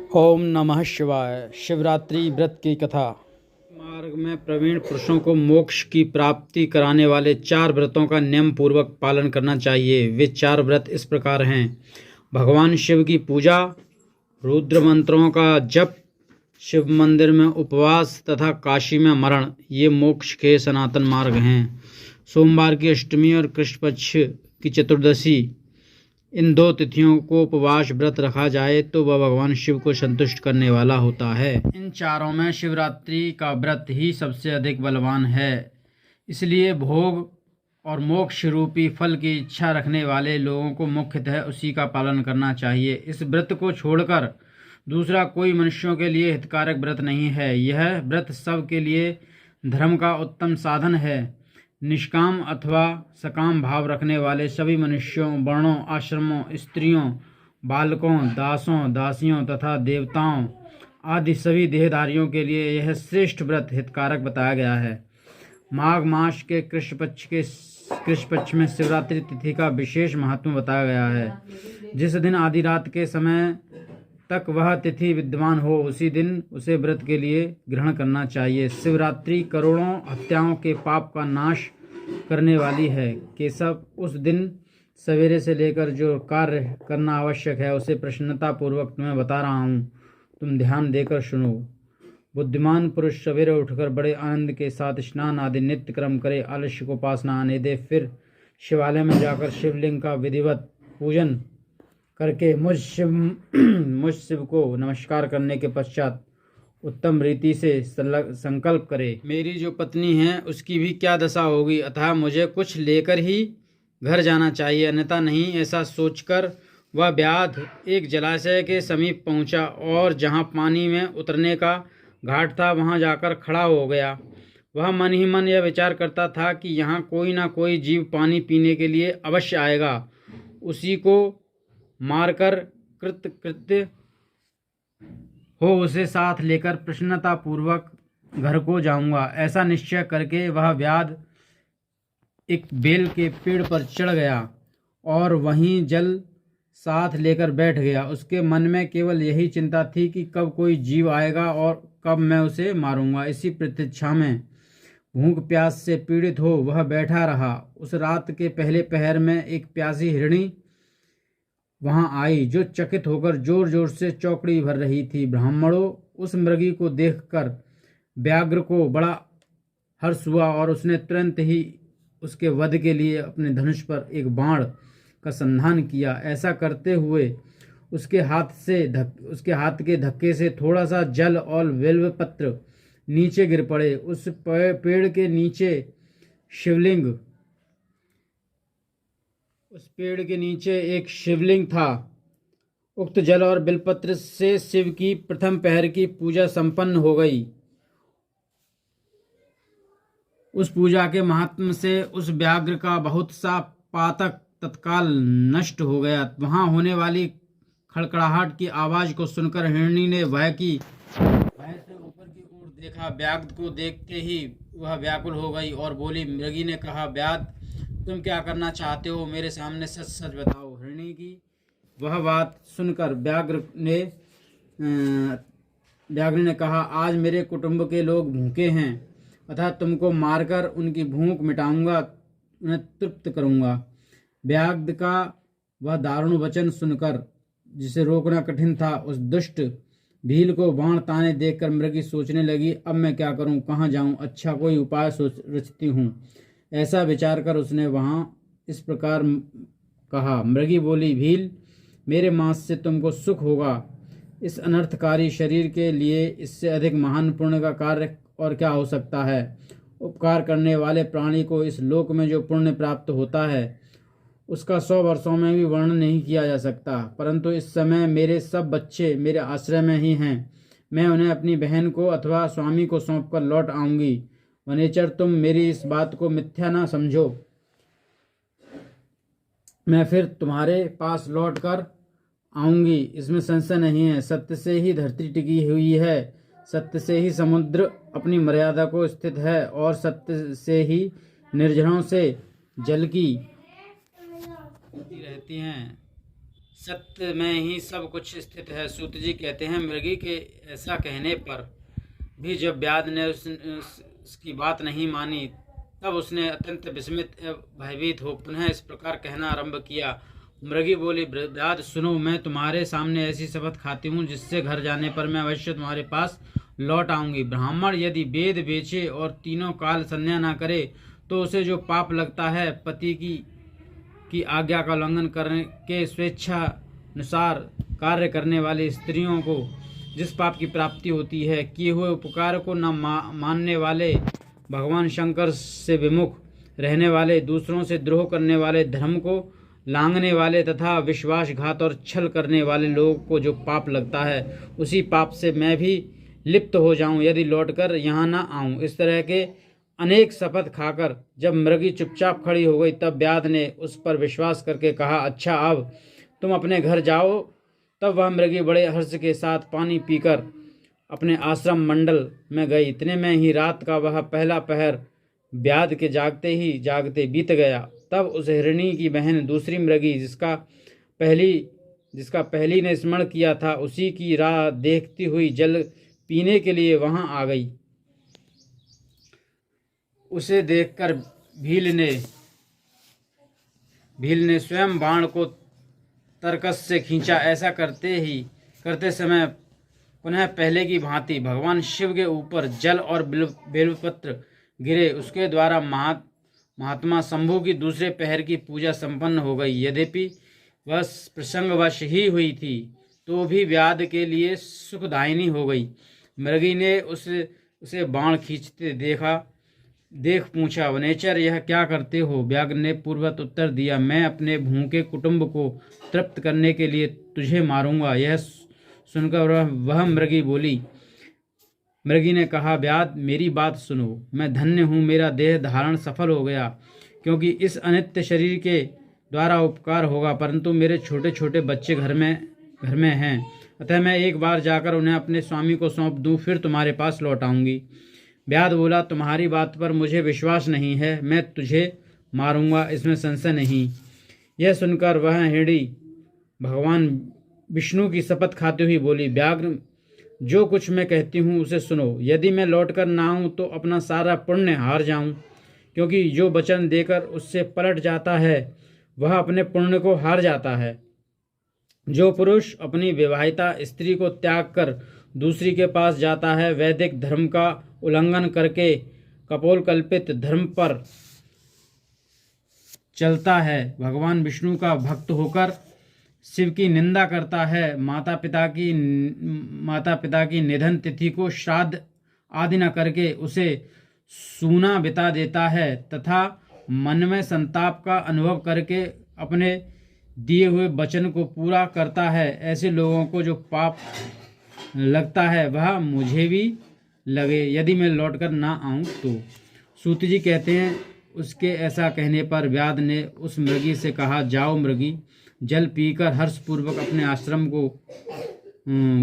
ओम नमः शिवाय। शिवरात्रि व्रत की कथा। मार्ग में प्रवीण पुरुषों को मोक्ष की प्राप्ति कराने वाले 4 व्रतों का नियम पूर्वक पालन करना चाहिए। वे 4 व्रत इस प्रकार हैं: भगवान शिव की पूजा, रुद्र मंत्रों का जप, शिव मंदिर में उपवास तथा काशी में मरण। ये मोक्ष के सनातन मार्ग हैं। सोमवार की अष्टमी और कृष्ण पक्ष की चतुर्दशी, इन 2 तिथियों को उपवास व्रत रखा जाए तो वह भगवान शिव को संतुष्ट करने वाला होता है। इन चारों में शिवरात्रि का व्रत ही सबसे अधिक बलवान है। इसलिए भोग और मोक्ष रूपी फल की इच्छा रखने वाले लोगों को मुख्यतः उसी का पालन करना चाहिए। इस व्रत को छोड़कर दूसरा कोई मनुष्यों के लिए हितकारक व्रत नहीं है। यह व्रत सब के लिए धर्म का उत्तम साधन है। निष्काम अथवा सकाम भाव रखने वाले सभी मनुष्यों, वर्णों, आश्रमों, स्त्रियों, बालकों, दासों, दासियों तथा देवताओं आदि सभी देहधारियों के लिए यह श्रेष्ठ व्रत हितकारक बताया गया है। माघ मास के कृष्ण पक्ष में शिवरात्रि तिथि का विशेष महत्व बताया गया है। जिस दिन आधी रात के समय तक वह तिथि विद्यमान हो, उसी दिन उसे व्रत के लिए ग्रहण करना चाहिए। शिवरात्रि करोड़ों हत्याओं के पाप का नाश करने वाली है। केशव, उस दिन सवेरे से लेकर जो कार्य करना आवश्यक है उसे प्रसन्नता पूर्वक तुम्हें बता रहा हूँ, तुम ध्यान देकर सुनो। बुद्धिमान पुरुष सवेरे उठकर बड़े आनंद के साथ स्नान आदि नित्य कर्म करे, आलस्य को पास न आने दे, फिर शिवालय में जाकर शिवलिंग का विधिवत पूजन करके मुझ शिव को नमस्कार करने के पश्चात उत्तम रीति से संकल्प करे, मेरी जो पत्नी है उसकी भी क्या दशा होगी, अतः मुझे कुछ लेकर ही घर जाना चाहिए, अन्यथा नहीं। ऐसा सोचकर वह व्याध एक जलाशय के समीप पहुंचा और जहां पानी में उतरने का घाट था वहां जाकर खड़ा हो गया। वह मन ही मन यह विचार करता था कि यहाँ कोई ना कोई जीव पानी पीने के लिए अवश्य आएगा, उसी को मारकर कृत्य हो उसे साथ लेकर प्रसन्नता पूर्वक घर को जाऊंगा। ऐसा निश्चय करके वह व्याध एक बेल के पेड़ पर चढ़ गया और वहीं जल साथ लेकर बैठ गया। उसके मन में केवल यही चिंता थी कि कब कोई जीव आएगा और कब मैं उसे मारूंगा। इसी प्रतीक्षा में भूख प्यास से पीड़ित हो वह बैठा रहा। उस रात के पहले पहर में एक प्यासी हिरणी वहां आई, जो चकित होकर जोर जोर से चौकड़ी भर रही थी। ब्राह्मणों, उस मृगी को देखकर व्याघ्र को बड़ा हर्ष हुआ और उसने तुरंत ही उसके वध के लिए अपने धनुष पर एक बाण का संधान किया। ऐसा करते हुए उसके हाथ के धक्के से थोड़ा सा जल और बिल्व पत्र नीचे गिर पड़े। उस पेड़ के नीचे एक शिवलिंग था। उक्त जल और बिलपत्र से शिव की प्रथम पहर की पूजा संपन्न हो गई। उस पूजा के महात्म्य से उस व्याघ्र का बहुत सा पातक तत्काल नष्ट हो गया। वहां होने वाली खड़खड़ाहट की आवाज को सुनकर हिरणी ने भय से ऊपर की ओर देखा। व्याघ्र को देखते ही वह व्याकुल हो गई और बोली। मृगी ने कहा, व्याध, तुम क्या करना चाहते हो? मेरे सामने सच सच बताओ। हिरणी की वह बात सुनकर व्याघ्र ने कहा, आज मेरे कुटुंब के लोग भूखे हैं, अतः तुमको मारकर उनकी भूख मिटाऊंगा, उन्हें तृप्त करूंगा। व्याघ्र का वह दारुण वचन सुनकर, जिसे रोकना कठिन था, उस दुष्ट भील को बाण ताने देखकर मृगी सोचने लगी, अब मैं क्या करूं, कहाँ जाऊं, अच्छा कोई उपाय रचती हूं। ऐसा विचार कर उसने वहां इस प्रकार कहा। मृगी बोली, भील, मेरे मांस से तुमको सुख होगा। इस अनर्थकारी शरीर के लिए इससे अधिक महान पुण्य का कार्य और क्या हो सकता है। उपकार करने वाले प्राणी को इस लोक में जो पुण्य प्राप्त होता है उसका 100 वर्षों में भी वर्णन नहीं किया जा सकता। परंतु इस समय मेरे सब बच्चे मेरे आश्रय में ही हैं। मैं उन्हें अपनी बहन को अथवा स्वामी को सौंपकर लौट आऊंगी। वनेचर, तुम मेरी इस बात को मिथ्या ना समझो। मैं फिर तुम्हारे पास लौट कर आऊंगी, इसमें संशय नहीं है। सत्य से ही धरती टिकी हुई है, सत्य से ही समुद्र अपनी मर्यादा को स्थित है और सत्य से ही निर्झरों से जल की रहती हैं। सत्य में ही सब कुछ स्थित है। सूत जी कहते हैं, मृगी के ऐसा कहने पर भी जब व्याध ने उसकी बात नहीं मानी, तब उसने अत्यंत विस्मित एवं भयभीत हो पुनः इस प्रकार कहना आरंभ किया। मृगी बोली, व्याध सुनो, मैं तुम्हारे सामने ऐसी शपथ खाती हूँ जिससे घर जाने पर मैं अवश्य तुम्हारे पास लौट आऊंगी। ब्राह्मण यदि वेद बेचे और तीनों काल संध्या न करे तो उसे जो पाप लगता है, पति की आज्ञा का उल्लंघन करने के स्वेच्छानुसार कार्य करने वाली स्त्रियों को जिस पाप की प्राप्ति होती है, किए हुए उपकार को न मानने वाले, भगवान शंकर से विमुख रहने वाले, दूसरों से द्रोह करने वाले, धर्म को लांघने वाले तथा विश्वासघात और छल करने वाले लोगों को जो पाप लगता है, उसी पाप से मैं भी लिप्त हो जाऊं यदि लौटकर यहाँ न आऊं। इस तरह के अनेक शपथ खाकर जब मृगी चुपचाप खड़ी हो गई, तब व्याध ने उस पर विश्वास करके कहा, अच्छा अब तुम अपने घर जाओ। तब वह मृगी बड़े हर्ष के साथ पानी पीकर अपने आश्रम मंडल में गई। इतने में ही रात का वह पहला पहर व्याध के जागते ही जागते बीत गया। तब उस हिरणी की बहन दूसरी मृगी, जिसका पहली ने स्मरण किया था, उसी की राह देखती हुई जल पीने के लिए वहां आ गई। उसे देखकर भील ने स्वयं बाण को तरकस से खींचा। ऐसा करते समय पुनः पहले की भांति भगवान शिव के ऊपर जल और बेलपत्र गिरे। उसके द्वारा महात्मा शंभु की दूसरे पहर की पूजा संपन्न हो गई। यद्यपि वह प्रसंगवश ही हुई थी, तो भी व्याध के लिए सुखदायिनी हो गई। मृगी ने उसे बाण खींचते देख पूछा, वनेचर यह क्या करते हो? व्याघ्र ने पूर्ववत उत्तर दिया, मैं अपने भूखे कुटुंब को तृप्त करने के लिए तुझे मारूंगा। यह सुनकर वह मृगी बोली। मृगी ने कहा, व्याध मेरी बात सुनो, मैं धन्य हूँ, मेरा देह धारण सफल हो गया, क्योंकि इस अनित्य शरीर के द्वारा उपकार होगा, परंतु मेरे छोटे छोटे बच्चे घर में हैं, अतः मैं एक बार जाकर उन्हें अपने स्वामी को सौंप दूं, फिर तुम्हारे पास लौट आऊंगी। व्याध बोला, तुम्हारी बात पर मुझे विश्वास नहीं है, मैं तुझे मारूंगा, इसमें संशय नहीं। यह सुनकर वह हिरणी भगवान विष्णु की शपथ खाते हुए बोली, व्याघ्र जो कुछ मैं कहती हूँ उसे सुनो। यदि मैं लौटकर ना आऊँ तो अपना सारा पुण्य हार जाऊँ, क्योंकि जो वचन देकर उससे पलट जाता है वह अपने पुण्य को हार जाता है। जो पुरुष अपनी विवाहिता स्त्री को त्याग कर दूसरी के पास जाता है, वैदिक धर्म का उल्लंघन करके कपोल कल्पित धर्म पर चलता है, भगवान विष्णु का भक्त होकर शिव की निंदा करता है, माता पिता की निधन तिथि को श्राद्ध आदि न करके उसे सूना बिता देता है, तथा मन में संताप का अनुभव करके अपने दिए हुए वचन को पूरा करता है, ऐसे लोगों को जो पाप लगता है वह मुझे भी लगे यदि मैं लौटकर ना आऊं तो। सूत जी कहते हैं, उसके ऐसा कहने पर व्याध ने उस मृगी से कहा, जाओ मृगी। जल पीकर हर्षपूर्वक अपने आश्रम को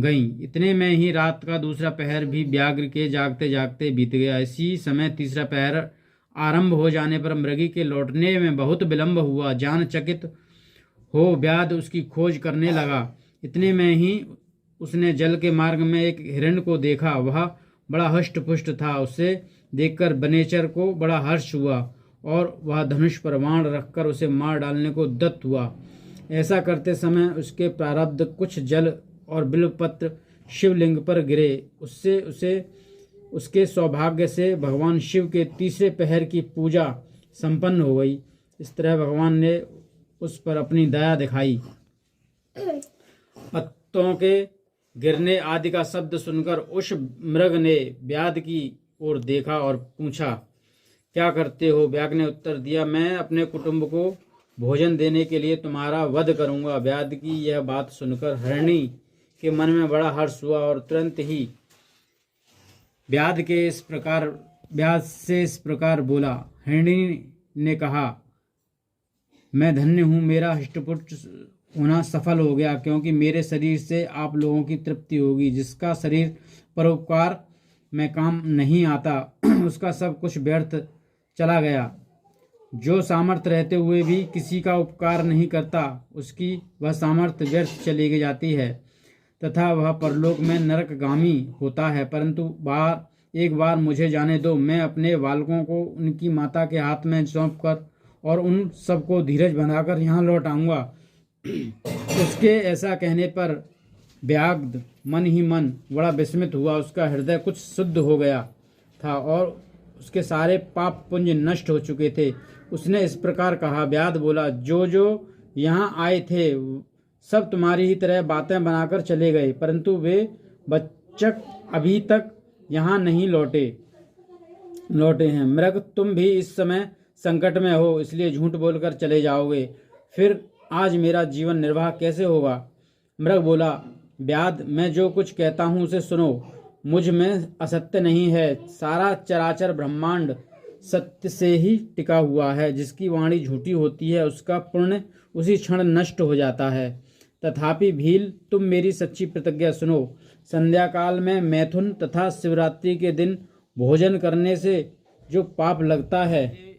गई। इतने में ही रात का दूसरा पहर भी व्याघ्र के जागते जागते बीत गया। इसी समय तीसरा पहर आरंभ हो जाने पर मृगी के लौटने में बहुत विलंब हुआ। जान चकित हो व्याध उसकी खोज करने लगा। इतने में ही उसने जल के मार्ग में एक हिरण को देखा। वह बड़ा हष्ट पुष्ट था। उसे देखकर वनेचर को बड़ा हर्ष हुआ और वह धनुष पर बाण रखकर उसे मार डालने को उद्यत हुआ। ऐसा करते समय उसके प्रारब्ध कुछ जल और बिल्वपत्र शिवलिंग पर गिरे। उसके सौभाग्य से भगवान शिव के तीसरे पहर की पूजा संपन्न हो गई। इस तरह भगवान ने उस पर अपनी दया दिखाई। पत्तों के गिरने आदि का शब्द सुनकर उस मृग ने व्याध की ओर देखा और पूछा, क्या करते हो? व्याघ्र ने उत्तर दिया, मैं अपने कुटुंब को भोजन देने के लिए तुम्हारा वध करूंगा। व्याध की यह बात सुनकर हिरणी के मन में बड़ा हर्ष हुआ और तुरंत ही व्याध से इस प्रकार बोला। हिरणी ने कहा, मैं धन्य हूँ, मेरा हष्टपुष्ट होना सफल हो गया, क्योंकि मेरे शरीर से आप लोगों की तृप्ति होगी। जिसका शरीर परोपकार में काम नहीं आता उसका सब कुछ व्यर्थ चला गया। जो सामर्थ्य रहते हुए भी किसी का उपकार नहीं करता, उसकी वह सामर्थ्य व्यर्थ चली जाती है तथा वह परलोक में नरकगामी होता है। परंतु एक बार मुझे जाने दो, मैं अपने बालकों को उनकी माता के हाथ में सौंपकर और उन सबको धीरज बनाकर यहाँ लौट आऊँगा। उसके ऐसा कहने पर व्याघ्र मन ही मन बड़ा विस्मित हुआ। उसका हृदय कुछ शुद्ध हो गया था और उसके सारे पाप पुंज नष्ट हो चुके थे। उसने इस प्रकार कहा। व्याध बोला, जो यहाँ आए थे सब तुम्हारी ही तरह बातें बनाकर चले गए, परंतु वे बच्चक अभी तक यहाँ नहीं लौटे हैं। मृग, तुम भी इस समय संकट में हो, इसलिए झूठ बोलकर चले जाओगे, फिर आज मेरा जीवन निर्वाह कैसे होगा? मृग बोला, व्याध, मैं जो कुछ कहता हूँ उसे सुनो। मुझ में असत्य नहीं है। सारा चराचर ब्रह्मांड सत्य से ही टिका हुआ है। जिसकी वाणी झूठी होती है उसका पुण्य उसी क्षण नष्ट हो जाता है। तथापि भील, तुम मेरी सच्ची प्रतिज्ञा सुनो। संध्या काल में मैथुन तथा शिवरात्रि के दिन भोजन करने से जो पाप लगता है,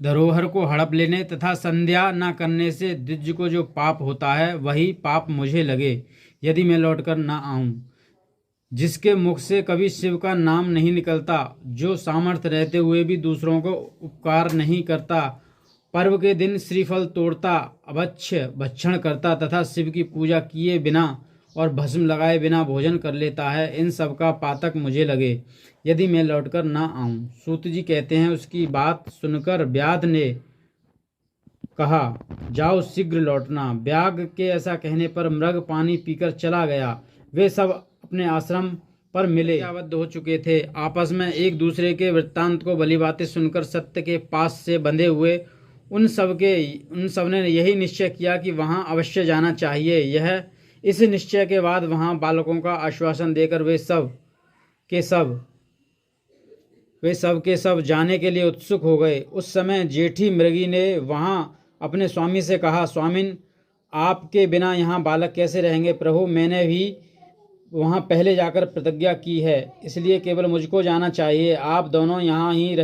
धरोहर को हड़प लेने तथा संध्या न करने से द्विज को जो पाप होता है, वही पाप मुझे लगे यदि मैं लौटकर न आऊं। जिसके मुख से कभी शिव का नाम नहीं निकलता, जो सामर्थ्य रहते हुए भी दूसरों को उपकार नहीं करता, पर्व के दिन श्रीफल तोड़ता, अभक्ष्य भक्षण करता तथा शिव की पूजा किए बिना और भस्म लगाए बिना भोजन कर लेता है, इन सब का पातक मुझे लगे यदि मैं लौटकर न आऊं। सूत जी कहते हैं, उसकी बात सुनकर व्याध ने कहा, जाओ शीघ्र लौटना। व्याघ्र के ऐसा कहने पर मृग पानी पीकर चला गया। वे सब अपने आश्रम पर मिले आबद्ध हो चुके थे। आपस में एक दूसरे के वृत्तांत को भली बातें सुनकर सत्य के पास से बंधे हुए उन सब ने यही निश्चय किया कि वहां अवश्य जाना चाहिए। इस निश्चय के बाद वहां बालकों का आश्वासन देकर वे सब के सब जाने के लिए उत्सुक हो गए। उस समय जेठी मृगी ने वहां अपने स्वामी से कहा, स्वामिन, आपके बिना यहाँ बालक कैसे रहेंगे? प्रभु, मैंने भी वहाँ पहले जाकर प्रतिज्ञा की है, इसलिए केवल मुझको जाना चाहिए। आप दोनों यहीं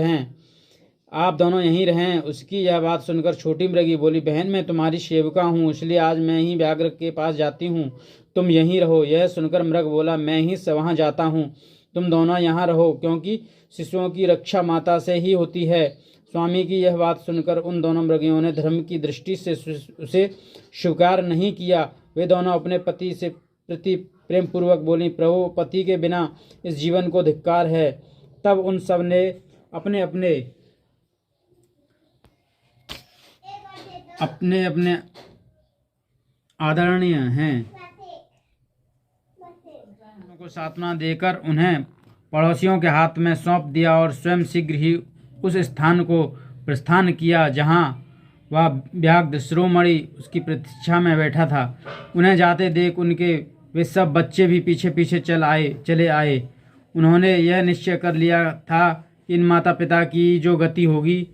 रहें। उसकी यह बात सुनकर छोटी मृगी बोली, बहन, मैं तुम्हारी सेविका हूँ, इसलिए आज मैं ही व्याघ्र के पास जाती हूँ, तुम यहीं रहो। यह सुनकर मृग बोला, मैं ही वहाँ जाता हूँ, तुम दोनों यहाँ रहो, क्योंकि शिशुओं की रक्षा माता से ही होती है। स्वामी की यह बात सुनकर उन दोनों मृगियों ने धर्म की दृष्टि से उसे स्वीकार नहीं किया। वे दोनों अपने पति से प्रति प्रेम पूर्वक बोली, प्रभु, पति के बिना इस जीवन को धिक्कार है। तब उन सब ने अपने अपने आदरणीय हैं को सांत्वना देकर उन्हें पड़ोसियों के हाथ में सौंप दिया और स्वयं शीघ्र ही उस स्थान को प्रस्थान किया जहां वह व्याघ्र शिरोमणि उसकी प्रतीक्षा में बैठा था। उन्हें जाते देख उनके वे सब बच्चे भी पीछे पीछे चले आए। उन्होंने यह निश्चय कर लिया था कि इन माता पिता की जो गति होगी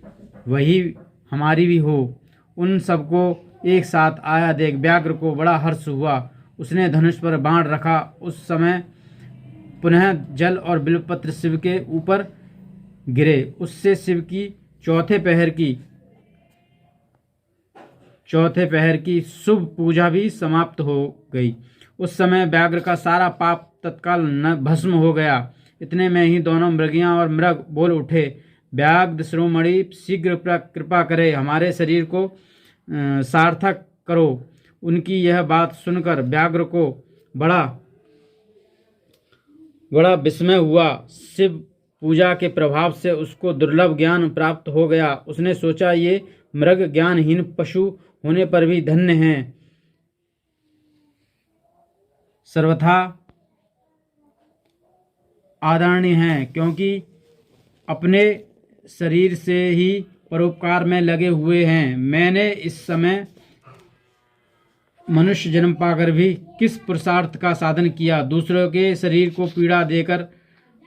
वही हमारी भी हो। उन सबको एक साथ आया देख व्याघ्र को बड़ा हर्ष हुआ। उसने धनुष पर बाण रखा। उस समय पुनः जल और बिल्वपत्र शिव के ऊपर गिरे। उससे शिव की चौथे पहर की शुभ पूजा भी समाप्त हो गई। उस समय व्याघ्र का सारा पाप तत्काल भस्म हो गया। इतने में ही दोनों मृगियां और मृग बोल उठे, व्याघ्र शिरोमणि, शीघ्र कृपा करे, हमारे शरीर को सार्थक करो। उनकी यह बात सुनकर व्याघ्र को बड़ा विस्मय हुआ। शिव पूजा के प्रभाव से उसको दुर्लभ ज्ञान प्राप्त हो गया। उसने सोचा, ये मृग ज्ञानहीन पशु होने पर भी धन्य हैं, सर्वथा आदरणीय हैं, क्योंकि अपने शरीर से ही परोपकार में लगे हुए हैं। मैंने इस समय मनुष्य जन्म पाकर भी किस पुरुषार्थ का साधन किया? दूसरों के शरीर को पीड़ा देकर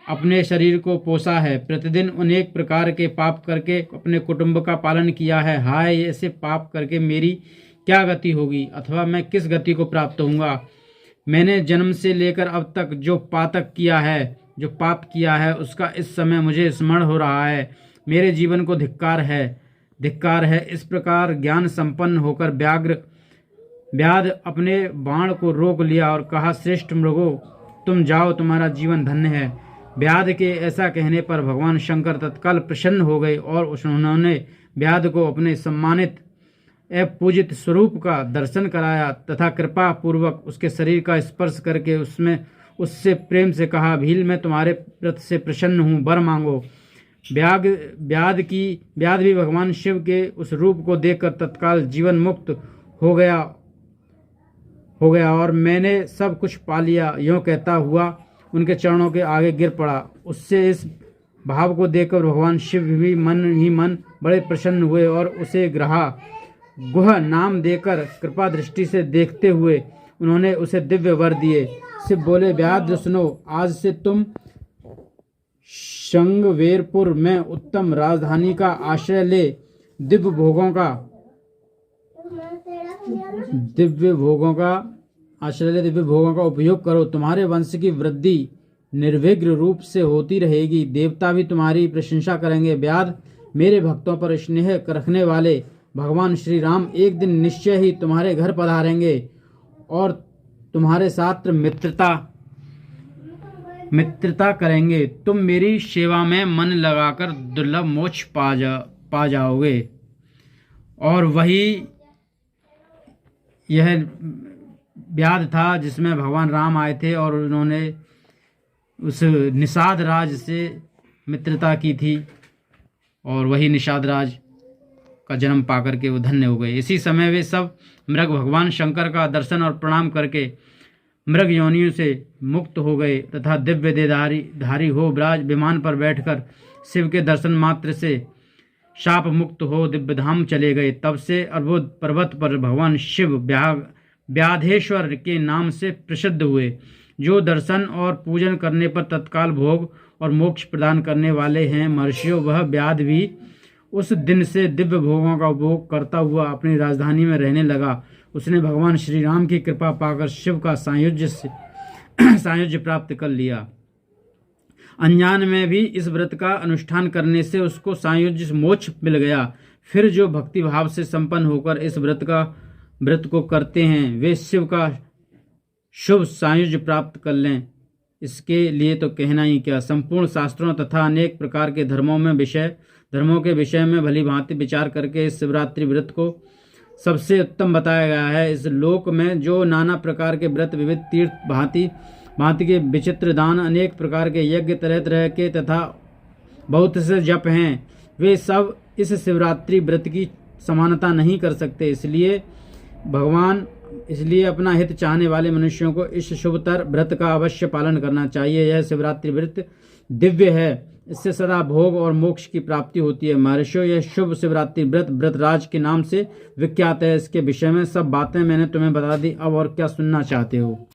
अपने शरीर को पोसा है। प्रतिदिन अनेक प्रकार के पाप करके अपने कुटुंब का पालन किया है। हाय, ऐसे पाप करके मेरी क्या गति होगी, अथवा मैं किस गति को प्राप्त होऊंगा? मैंने जन्म से लेकर अब तक जो पाप किया है उसका इस समय मुझे स्मरण हो रहा है। मेरे जीवन को धिक्कार है। इस प्रकार ज्ञान संपन्न होकर व्याध अपने बाण को रोक लिया और कहा, श्रेष्ठ मृगो, तुम जाओ, तुम्हारा जीवन धन्य है। व्याध के ऐसा कहने पर भगवान शंकर तत्काल प्रसन्न हो गए और उन्होंने व्याध को अपने सम्मानित एवं पूजित स्वरूप का दर्शन कराया तथा कृपा पूर्वक उसके शरीर का स्पर्श करके उससे प्रेम से कहा, भील, मैं तुम्हारे व्रत से प्रसन्न हूँ, वर मांगो। व्याध भी भगवान शिव के उस रूप को देखकर तत्काल जीवन मुक्त हो गया और मैंने सब कुछ पा लिया, यूँ कहता हुआ उनके चरणों के आगे गिर पड़ा। उससे इस भाव को देखकर भगवान शिव भी मन ही मन बड़े प्रसन्न हुए और उसे गुह नाम देकर कृपा दृष्टि से देखते हुए उन्होंने उसे दिव्य वर दिए। शिव बोले, व्याध सुनो, आज से तुम शृंगवेरपुर में उत्तम राजधानी का आश्रय ले दिव्य भोगों का उपयोग करो। तुम्हारे वंश की वृद्धि निर्विघ्न रूप से होती रहेगी, देवता भी तुम्हारी प्रशंसा करेंगे। व्याध, मेरे भक्तों पर स्नेह रखने वाले भगवान श्री राम एक दिन निश्चय ही तुम्हारे घर पधारेंगे और तुम्हारे साथ मित्रता करेंगे। तुम मेरी सेवा में मन लगाकर दुर्लभ मोक्ष पा जाओगे। और वही यह व्याध था जिसमें भगवान राम आए थे और उन्होंने उस निषाद राज से मित्रता की थी और वही निषाद राज का जन्म पाकर के वो धन्य हो गए। इसी समय वे सब मृग भगवान शंकर का दर्शन और प्रणाम करके मृग योनियों से मुक्त हो गए तथा दिव्य देहधारी हो ब्राज विमान पर बैठकर शिव के दर्शन मात्र से शाप मुक्त हो दिव्य धाम चले गए। तब से अर्बुद पर्वत पर भगवान शिव व्याधेश्वर के नाम से प्रसिद्ध हुए, जो दर्शन और पूजन करने पर तत्काल भोग और मोक्ष प्रदान करने वाले हैं। महर्षियों, वह व्याध भी उस दिन से दिव्य भोगों का उपभोग करता हुआ अपनी राजधानी में रहने लगा। उसने भगवान श्री राम की कृपा पाकर शिव का सायुज्य प्राप्त कर लिया। अनजान में भी इस व्रत का अनुष्ठान करने से उसको सायुज्य मोक्ष मिल गया। फिर जो भक्ति भाव से संपन्न होकर इस व्रत को करते हैं वे शिव का शुभ सायुज्य प्राप्त कर लें। इसके लिए तो कहना ही क्या। संपूर्ण शास्त्रों तथा अनेक प्रकार के धर्मों के विषय में भली भांति विचार करके इस शिवरात्रि व्रत को सबसे उत्तम बताया गया है। इस लोक में जो नाना प्रकार के व्रत, विविध तीर्थ, भांति के विचित्र दान, अनेक प्रकार के यज्ञ, तरह तरह के तथा बहुत से जप हैं, वे सब इस शिवरात्रि व्रत की समानता नहीं कर सकते। इसलिए अपना हित चाहने वाले मनुष्यों को इस शुभतर व्रत का अवश्य पालन करना चाहिए। यह शिवरात्रि व्रत दिव्य है, इससे सदा भोग और मोक्ष की प्राप्ति होती है। महर्षियों, यह शुभ शिवरात्रि व्रत व्रतराज के नाम से विख्यात है। इसके विषय में सब बातें मैंने तुम्हें बता दी। अब और क्या सुनना चाहते हो?